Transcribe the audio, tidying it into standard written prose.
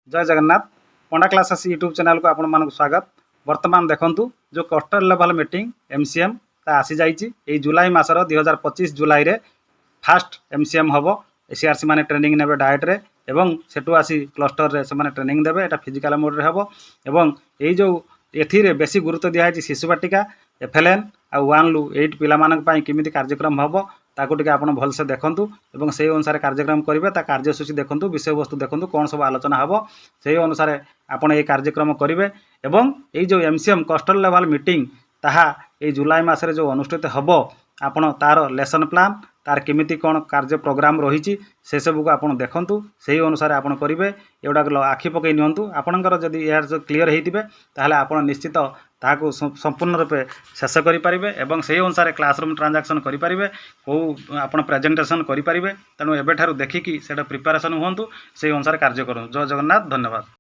जय जगन्नाथ पंडा classes YouTube channel को आपण मानक स्वागत। वर्तमान देखंतु जो क्लस्टर लेवल मीटिंग एमसीएम ता आसी जाइछि ए जुलाई मासर 2025 जुलाई रे फास्ट एमसीएम हबो। एसीआरसी माने ट्रेनिंग नेबे डायट रे एवं सेटु आसी क्लस्टर रे से माने ट्रेनिंग देबे। एटा फिजिकल मोड रे हबो एवं एई जो एथि रे बेसी गुरुत्व दिया है शिशु बाटिका एफएलएन आ 1 लु 8 पिला मानक पई किमिति कार्यक्रम हबो ताकू टिके आपण भल से देखंतु एवं सेही अनुसार कार्यक्रम करिवे। ता कार्यसूची देखंतु विषय वस्तु देखंतु कोन सब आलोचना हबो सेही अनुसार आपण ए कार्यक्रम करिवे। एवं एई जो एमसीएम क्लस्टर लेवल मीटिंग ताहा ए जुलाई मासरे जो अनुष्ठित हबो आपण तार लेसन प्लान तार केमिति कोन कार्य प्रोग्राम रही से सब को आपण देखंतु सेही अनुसार आपण करिवे। एउडा आखि पकई नियंतु आपणकर जदि यार जो क्लियर हेतिबे ताहले आपण निश्चित ताहाको संपूर्ण रूपे शेष करि परिबे एवं सेही अनुसार क्लासरूम ट्रांजैक्शन करि परिबे को आपण प्रेजेंटेशन करि परिबे। तेणु एबे ठारु देखिकी सेटा प्रिपरेशन हुंतु सेही अनुसार कार्य करू। जय जगन्नाथ, धन्यवाद।